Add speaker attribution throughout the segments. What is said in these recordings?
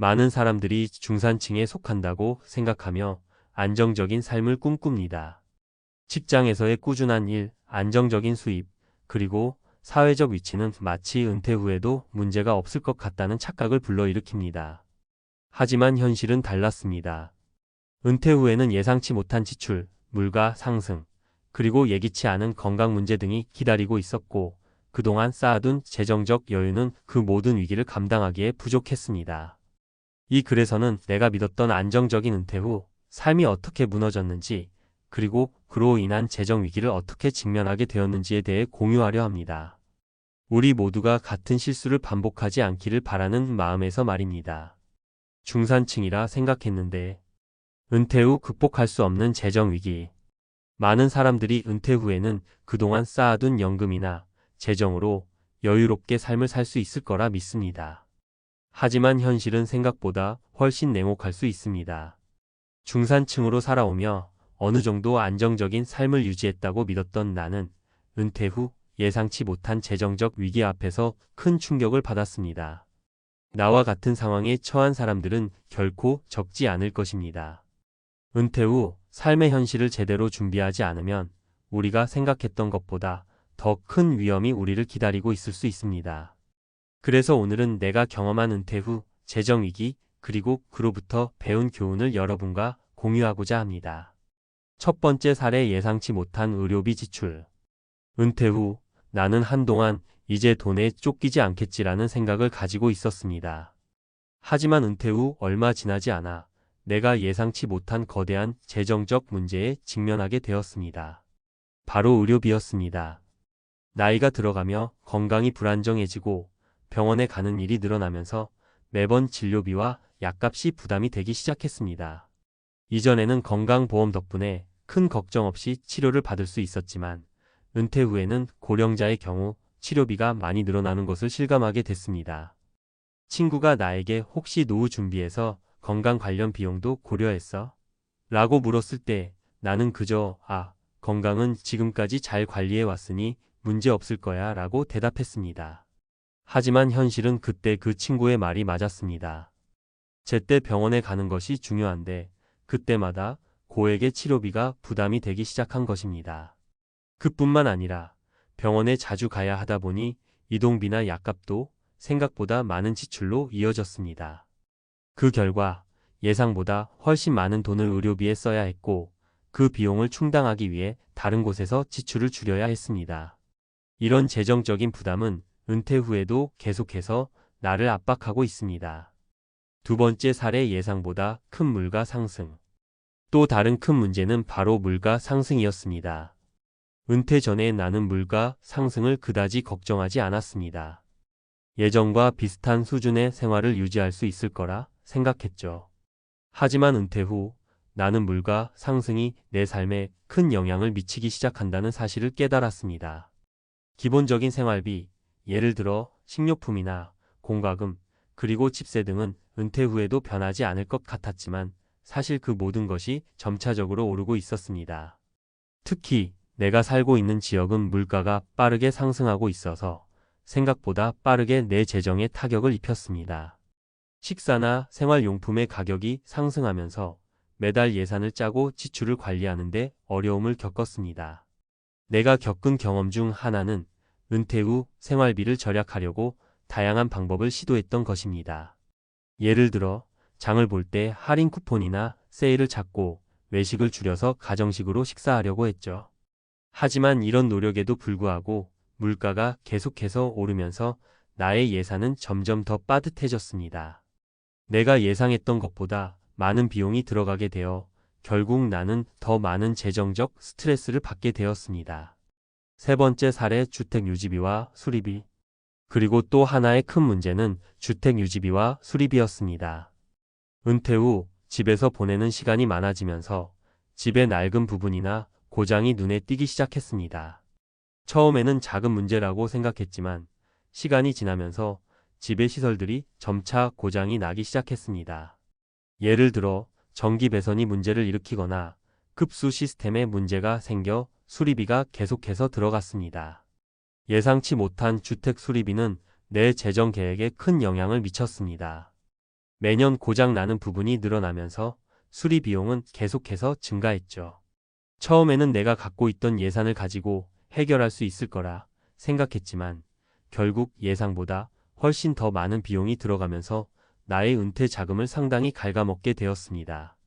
Speaker 1: 많은 사람들이 중산층에 속한다고 생각하며 안정적인 삶을 꿈꿉니다. 직장에서의 꾸준한 일, 안정적인 수입, 그리고 사회적 위치는 마치 은퇴 후에도 문제가 없을 것 같다는 착각을 불러일으킵니다. 하지만 현실은 달랐습니다. 은퇴 후에는 예상치 못한 지출, 물가 상승, 그리고 예기치 않은 건강 문제 등이 기다리고 있었고, 그동안 쌓아둔 재정적 여유는 그 모든 위기를 감당하기에 부족했습니다. 이 글에서는 내가 믿었던 안정적인 은퇴 후 삶이 어떻게 무너졌는지, 그리고 그로 인한 재정 위기를 어떻게 직면하게 되었는지에 대해 공유하려 합니다. 우리 모두가 같은 실수를 반복하지 않기를 바라는 마음에서 말입니다. 중산층이라 생각했는데 은퇴 후 극복할 수 없는 재정 위기. 많은 사람들이 은퇴 후에는 그동안 쌓아둔 연금이나 재정으로 여유롭게 삶을 살 수 있을 거라 믿습니다. 하지만 현실은 생각보다 훨씬 냉혹할 수 있습니다. 중산층으로 살아오며 어느 정도 안정적인 삶을 유지했다고 믿었던 나는 은퇴 후 예상치 못한 재정적 위기 앞에서 큰 충격을 받았습니다. 나와 같은 상황에 처한 사람들은 결코 적지 않을 것입니다. 은퇴 후 삶의 현실을 제대로 준비하지 않으면 우리가 생각했던 것보다 더 큰 위험이 우리를 기다리고 있을 수 있습니다. 그래서 오늘은 내가 경험한 은퇴 후 재정 위기, 그리고 그로부터 배운 교훈을 여러분과 공유하고자 합니다. 첫 번째 사례, 예상치 못한 의료비 지출. 은퇴 후 나는 한동안 이제 돈에 쫓기지 않겠지라는 생각을 가지고 있었습니다. 하지만 은퇴 후 얼마 지나지 않아 내가 예상치 못한 거대한 재정적 문제에 직면하게 되었습니다. 바로 의료비였습니다. 나이가 들어가며 건강이 불안정해지고 병원에 가는 일이 늘어나면서 매번 진료비와 약값이 부담이 되기 시작했습니다. 이전에는 건강보험 덕분에 큰 걱정 없이 치료를 받을 수 있었지만 은퇴 후에는 고령자의 경우 치료비가 많이 늘어나는 것을 실감하게 됐습니다. 친구가 나에게 혹시 노후 준비해서 건강 관련 비용도 고려했어? 라고 물었을 때 나는 그저 건강은 지금까지 잘 관리해 왔으니 문제 없을 거야 라고 대답했습니다. 하지만 현실은 그때 그 친구의 말이 맞았습니다. 제때 병원에 가는 것이 중요한데 그때마다 고액의 치료비가 부담이 되기 시작한 것입니다. 그뿐만 아니라 병원에 자주 가야 하다 보니 이동비나 약값도 생각보다 많은 지출로 이어졌습니다. 그 결과 예상보다 훨씬 많은 돈을 의료비에 써야 했고 그 비용을 충당하기 위해 다른 곳에서 지출을 줄여야 했습니다. 이런 재정적인 부담은 은퇴 후에도 계속해서 나를 압박하고 있습니다. 두 번째 사례, 예상보다 큰 물가 상승. 또 다른 큰 문제는 바로 물가 상승이었습니다. 은퇴 전에 나는 물가 상승을 그다지 걱정하지 않았습니다. 예전과 비슷한 수준의 생활을 유지할 수 있을 거라 생각했죠. 하지만 은퇴 후 나는 물가 상승이 내 삶에 큰 영향을 미치기 시작한다는 사실을 깨달았습니다. 기본적인 생활비, 예를 들어 식료품이나 공과금, 그리고 집세 등은 은퇴 후에도 변하지 않을 것 같았지만 사실 그 모든 것이 점차적으로 오르고 있었습니다. 특히 내가 살고 있는 지역은 물가가 빠르게 상승하고 있어서 생각보다 빠르게 내 재정에 타격을 입혔습니다. 식사나 생활용품의 가격이 상승하면서 매달 예산을 짜고 지출을 관리하는데 어려움을 겪었습니다. 내가 겪은 경험 중 하나는 은퇴 후 생활비를 절약하려고 다양한 방법을 시도했던 것입니다. 예를 들어 장을 볼 때 할인 쿠폰이나 세일을 찾고 외식을 줄여서 가정식으로 식사하려고 했죠. 하지만 이런 노력에도 불구하고 물가가 계속해서 오르면서 나의 예산은 점점 더 빠듯해졌습니다. 내가 예상했던 것보다 많은 비용이 들어가게 되어 결국 나는 더 많은 재정적 스트레스를 받게 되었습니다. 세 번째 사례, 주택 유지비와 수리비. 그리고 또 하나의 큰 문제는 주택 유지비와 수리비였습니다. 은퇴 후 집에서 보내는 시간이 많아지면서 집의 낡은 부분이나 고장이 눈에 띄기 시작했습니다. 처음에는 작은 문제라고 생각했지만 시간이 지나면서 집의 시설들이 점차 고장이 나기 시작했습니다. 예를 들어 전기 배선이 문제를 일으키거나 급수 시스템에 문제가 생겨 수리비가 계속해서 들어갔습니다. 예상치 못한 주택 수리비는 내 재정 계획에 큰 영향을 미쳤습니다. 매년 고장 나는 부분이 늘어나면서 수리 비용은 계속해서 증가했죠. 처음에는 내가 갖고 있던 예산을 가지고 해결할 수 있을 거라 생각했지만 결국 예상보다 훨씬 더 많은 비용이 들어가면서 나의 은퇴 자금을 상당히 갉아먹게 되었습니다.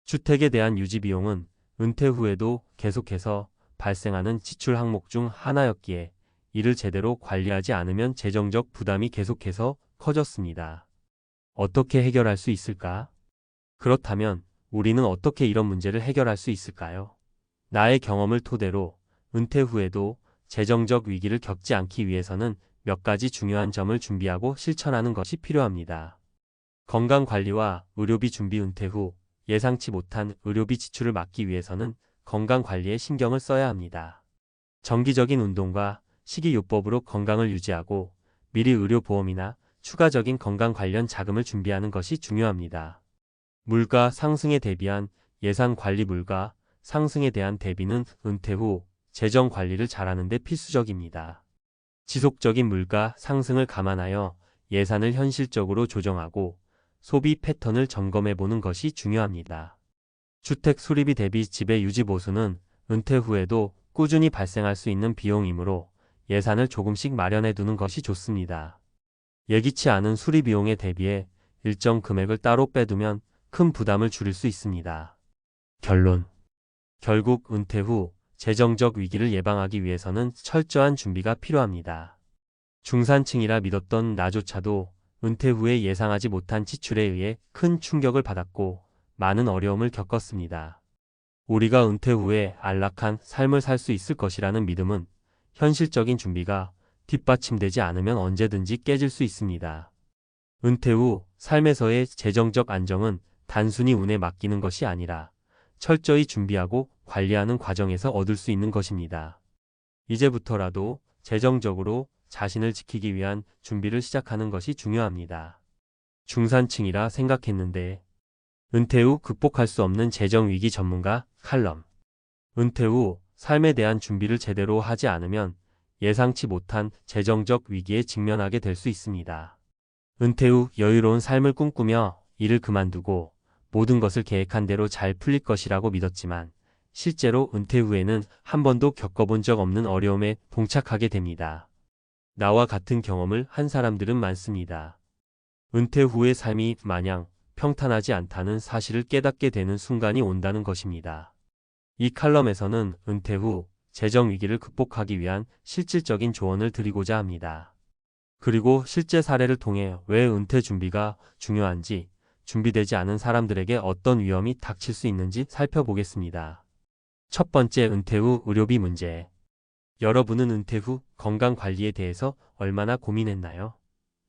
Speaker 1: 주택에 대한 유지 비용은 은퇴 후에도 계속해서 발생하는 지출 항목 중 하나였기에 이를 제대로 관리하지 않으면 재정적 부담이 계속해서 커졌습니다. 어떻게 해결할 수 있을까? 그렇다면 우리는 어떻게 이런 문제를 해결할 수 있을까요? 나의 경험을 토대로 은퇴 후에도 재정적 위기를 겪지 않기 위해서는 몇 가지 중요한 점을 준비하고 실천하는 것이 필요합니다. 건강관리와 의료비 준비. 은퇴 후 예상치 못한 의료비 지출을 막기 위해서는 건강관리에 신경을 써야 합니다. 정기적인 운동과 식이요법으로 건강을 유지하고 미리 의료보험이나 추가적인 건강 관련 자금을 준비하는 것이 중요합니다. 물가 상승에 대비한 예산 관리. 물가 상승에 대한 대비는 은퇴 후 재정 관리를 잘하는 데 필수적입니다. 지속적인 물가 상승을 감안하여 예산을 현실적으로 조정하고 소비 패턴을 점검해 보는 것이 중요합니다. 주택 수리비 대비 집의 유지 보수는 은퇴 후에도 꾸준히 발생할 수 있는 비용이므로 예산을 조금씩 마련해 두는 것이 좋습니다. 예기치 않은 수리 비용에 대비해 일정 금액을 따로 빼두면 큰 부담을 줄일 수 있습니다. 결론. 결국 은퇴 후 재정적 위기를 예방하기 위해서는 철저한 준비가 필요합니다. 중산층이라 믿었던 나조차도 은퇴 후에 예상하지 못한 지출에 의해 큰 충격을 받았고 많은 어려움을 겪었습니다. 우리가 은퇴 후에 안락한 삶을 살 수 있을 것이라는 믿음은 현실적인 준비가 뒷받침되지 않으면 언제든지 깨질 수 있습니다. 은퇴 후 삶에서의 재정적 안정은 단순히 운에 맡기는 것이 아니라 철저히 준비하고 관리하는 과정에서 얻을 수 있는 것입니다. 이제부터라도 재정적으로 자신을 지키기 위한 준비를 시작하는 것이 중요합니다. 중산층이라 생각했는데 은퇴 후 극복할 수 없는 재정 위기 전문가 칼럼. 은퇴 후 삶에 대한 준비를 제대로 하지 않으면 예상치 못한 재정적 위기에 직면하게 될 수 있습니다. 은퇴 후 여유로운 삶을 꿈꾸며 일을 그만두고 모든 것을 계획한 대로 잘 풀릴 것이라고 믿었지만 실제로 은퇴 후에는 한 번도 겪어본 적 없는 어려움에 봉착하게 됩니다. 나와 같은 경험을 한 사람들은 많습니다. 은퇴 후의 삶이 마냥 평탄하지 않다는 사실을 깨닫게 되는 순간이 온다는 것입니다. 이 칼럼에서는 은퇴 후 재정 위기를 극복하기 위한 실질적인 조언을 드리고자 합니다. 그리고 실제 사례를 통해 왜 은퇴 준비가 중요한지, 준비되지 않은 사람들에게 어떤 위험이 닥칠 수 있는지 살펴보겠습니다. 첫 번째, 은퇴 후 의료비 문제. 여러분은 은퇴 후 건강 관리에 대해서 얼마나 고민했나요?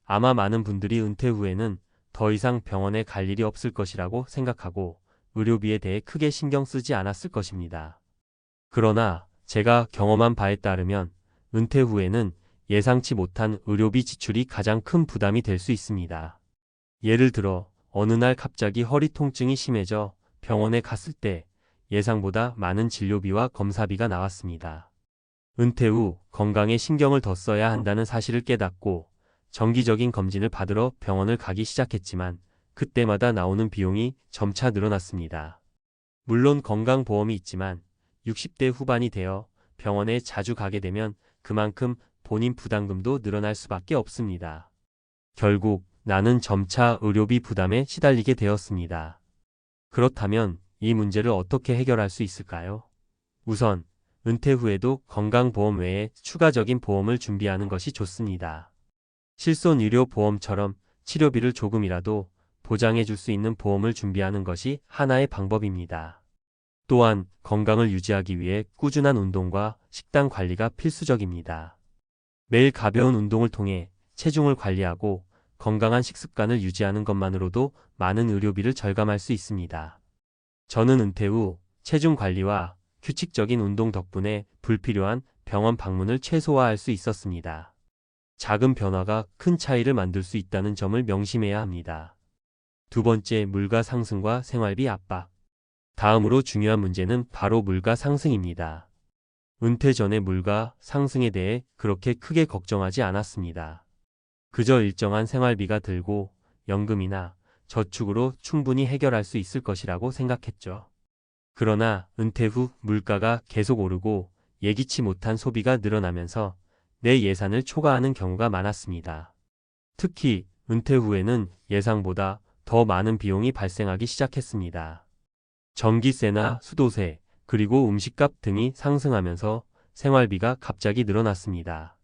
Speaker 1: 아마 많은 분들이 은퇴 후에는 더 이상 병원에 갈 일이 없을 것이라고 생각하고 의료비에 대해 크게 신경 쓰지 않았을 것입니다. 그러나 제가 경험한 바에 따르면 은퇴 후에는 예상치 못한 의료비 지출이 가장 큰 부담이 될 수 있습니다. 예를 들어 어느 날 갑자기 허리 통증이 심해져 병원에 갔을 때 예상보다 많은 진료비와 검사비가 나왔습니다. 은퇴 후 건강에 신경을 더 써야 한다는 사실을 깨닫고 정기적인 검진을 받으러 병원을 가기 시작했지만 그때마다 나오는 비용이 점차 늘어났습니다. 물론 건강보험이 있지만 60대 후반이 되어 병원에 자주 가게 되면 그만큼 본인 부담금도 늘어날 수밖에 없습니다. 결국 나는 점차 의료비 부담에 시달리게 되었습니다. 그렇다면 이 문제를 어떻게 해결할 수 있을까요? 우선 은퇴 후에도 건강보험 외에 추가적인 보험을 준비하는 것이 좋습니다. 실손의료보험처럼 치료비를 조금이라도 보장해 줄 수 있는 보험을 준비하는 것이 하나의 방법입니다. 또한 건강을 유지하기 위해 꾸준한 운동과 식단 관리가 필수적입니다. 매일 가벼운 운동을 통해 체중을 관리하고 건강한 식습관을 유지하는 것만으로도 많은 의료비를 절감할 수 있습니다. 저는 은퇴 후 체중 관리와 규칙적인 운동 덕분에 불필요한 병원 방문을 최소화할 수 있었습니다. 작은 변화가 큰 차이를 만들 수 있다는 점을 명심해야 합니다. 두 번째, 물가 상승과 생활비 압박. 다음으로 중요한 문제는 바로 물가 상승입니다. 은퇴 전에 물가 상승에 대해 그렇게 크게 걱정하지 않았습니다. 그저 일정한 생활비가 들고 연금이나 저축으로 충분히 해결할 수 있을 것이라고 생각했죠. 그러나 은퇴 후 물가가 계속 오르고 예기치 못한 소비가 늘어나면서 내 예산을 초과하는 경우가 많았습니다. 특히 은퇴 후에는 예상보다 더 많은 비용이 발생하기 시작했습니다. 전기세나 수도세, 그리고 음식값 등이 상승하면서 생활비가 갑자기 늘어났습니다.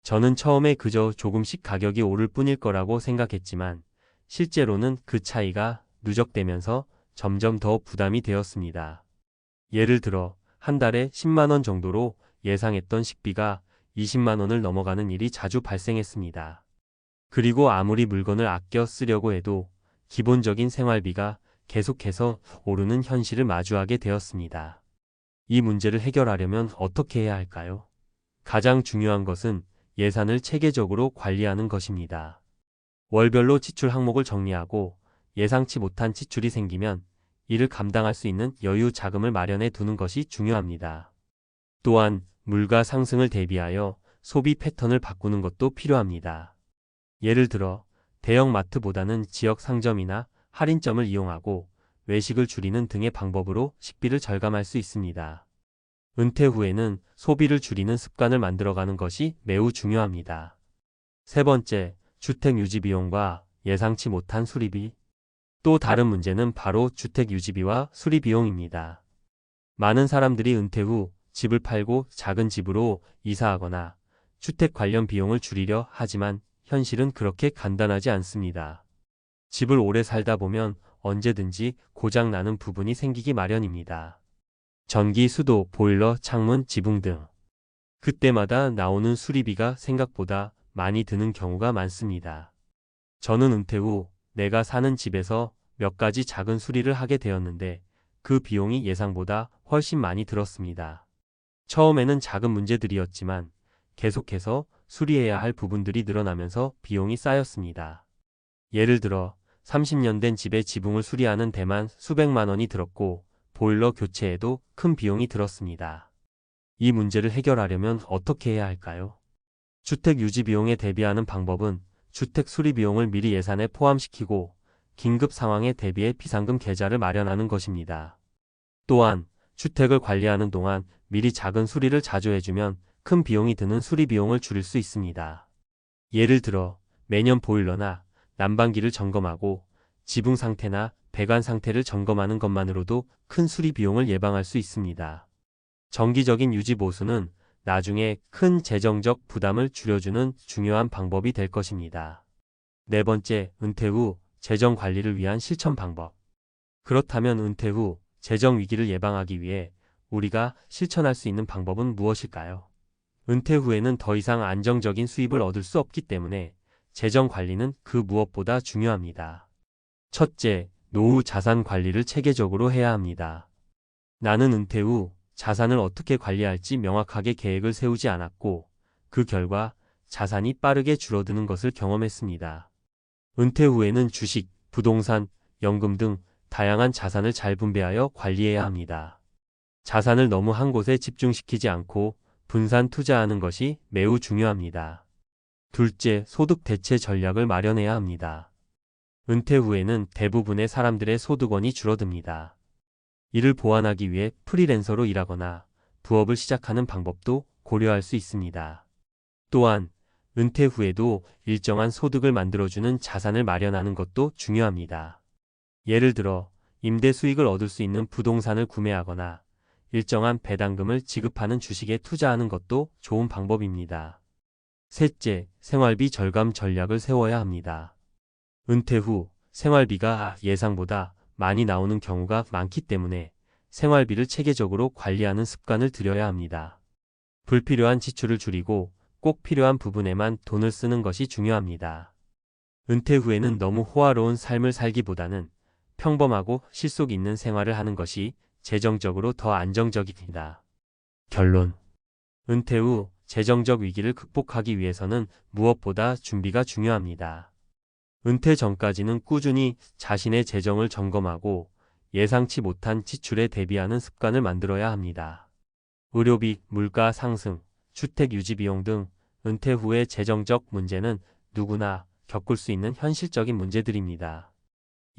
Speaker 1: 저는 처음에 그저 조금씩 가격이 오를 뿐일 거라고 생각했지만 실제로는 그 차이가 누적되면서 점점 더 부담이 되었습니다. 예를 들어 한 달에 10만 원 정도로 예상했던 식비가 20만 원을 넘어가는 일이 자주 발생했습니다. 그리고 아무리 물건을 아껴 쓰려고 해도 기본적인 생활비가 계속해서 오르는 현실을 마주하게 되었습니다. 이 문제를 해결하려면 어떻게 해야 할까요? 가장 중요한 것은 예산을 체계적으로 관리하는 것입니다. 월별로 지출 항목을 정리하고 예상치 못한 지출이 생기면 이를 감당할 수 있는 여유 자금을 마련해 두는 것이 중요합니다. 또한 물가 상승을 대비하여 소비 패턴을 바꾸는 것도 필요합니다. 예를 들어 대형 마트보다는 지역 상점이나 할인점을 이용하고 외식을 줄이는 등의 방법으로 식비를 절감할 수 있습니다. 은퇴 후에는 소비를 줄이는 습관을 만들어가는 것이 매우 중요합니다. 세 번째, 주택 유지 비용과 예상치 못한 수리비. 또 다른 문제는 바로 주택 유지비와 수리 비용입니다. 많은 사람들이 은퇴 후 집을 팔고 작은 집으로 이사하거나 주택 관련 비용을 줄이려 하지만 현실은 그렇게 간단하지 않습니다. 집을 오래 살다 보면 언제든지 고장 나는 부분이 생기기 마련입니다. 전기, 수도, 보일러, 창문, 지붕 등. 그때마다 나오는 수리비가 생각보다 많이 드는 경우가 많습니다. 저는 은퇴 후 내가 사는 집에서 몇 가지 작은 수리를 하게 되었는데 그 비용이 예상보다 훨씬 많이 들었습니다. 처음에는 작은 문제들이었지만 계속해서 수리해야 할 부분들이 늘어나면서 비용이 쌓였습니다. 예를 들어 30년 된 집의 지붕을 수리하는 데만 수백만 원이 들었고 보일러 교체에도 큰 비용이 들었습니다. 이 문제를 해결하려면 어떻게 해야 할까요? 주택 유지 비용에 대비하는 방법은 주택 수리 비용을 미리 예산에 포함시키고 긴급 상황에 대비해 비상금 계좌를 마련하는 것입니다. 또한 주택을 관리하는 동안 미리 작은 수리를 자주 해주면 큰 비용이 드는 수리 비용을 줄일 수 있습니다. 예를 들어 매년 보일러나 난방기를 점검하고 지붕 상태나 배관 상태를 점검하는 것만으로도 큰 수리 비용을 예방할 수 있습니다. 정기적인 유지 보수는 나중에 큰 재정적 부담을 줄여주는 중요한 방법이 될 것입니다. 네 번째, 은퇴 후 재정 관리를 위한 실천 방법. 그렇다면 은퇴 후 재정 위기를 예방하기 위해 우리가 실천할 수 있는 방법은 무엇일까요? 은퇴 후에는 더 이상 안정적인 수입을 얻을 수 없기 때문에 재정 관리는 그 무엇보다 중요합니다. 첫째, 노후 자산 관리를 체계적으로 해야 합니다. 나는 은퇴 후 자산을 어떻게 관리할지 명확하게 계획을 세우지 않았고 그 결과 자산이 빠르게 줄어드는 것을 경험했습니다. 은퇴 후에는 주식, 부동산, 연금 등 다양한 자산을 잘 분배하여 관리해야 합니다. 자산을 너무 한 곳에 집중시키지 않고 분산 투자하는 것이 매우 중요합니다. 둘째, 소득 대체 전략을 마련해야 합니다. 은퇴 후에는 대부분의 사람들의 소득원이 줄어듭니다. 이를 보완하기 위해 프리랜서로 일하거나 부업을 시작하는 방법도 고려할 수 있습니다. 또한 은퇴 후에도 일정한 소득을 만들어주는 자산을 마련하는 것도 중요합니다. 예를 들어 임대 수익을 얻을 수 있는 부동산을 구매하거나 일정한 배당금을 지급하는 주식에 투자하는 것도 좋은 방법입니다. 셋째, 생활비 절감 전략을 세워야 합니다. 은퇴 후 생활비가 예상보다 많이 나오는 경우가 많기 때문에 생활비를 체계적으로 관리하는 습관을 들여야 합니다. 불필요한 지출을 줄이고 꼭 필요한 부분에만 돈을 쓰는 것이 중요합니다. 은퇴 후에는 너무 호화로운 삶을 살기보다는 평범하고 실속 있는 생활을 하는 것이 재정적으로 더 안정적입니다. 결론. 은퇴 후 재정적 위기를 극복하기 위해서는 무엇보다 준비가 중요합니다. 은퇴 전까지는 꾸준히 자신의 재정을 점검하고 예상치 못한 지출에 대비하는 습관을 만들어야 합니다. 의료비, 물가 상승, 주택 유지 비용 등 은퇴 후의 재정적 문제는 누구나 겪을 수 있는 현실적인 문제들입니다.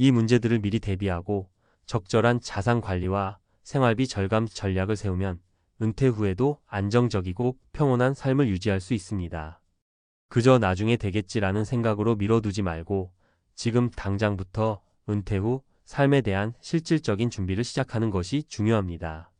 Speaker 1: 이 문제들을 미리 대비하고 적절한 자산 관리와 생활비 절감 전략을 세우면 은퇴 후에도 안정적이고 평온한 삶을 유지할 수 있습니다. 그저 나중에 되겠지라는 생각으로 미뤄두지 말고 지금 당장부터 은퇴 후 삶에 대한 실질적인 준비를 시작하는 것이 중요합니다.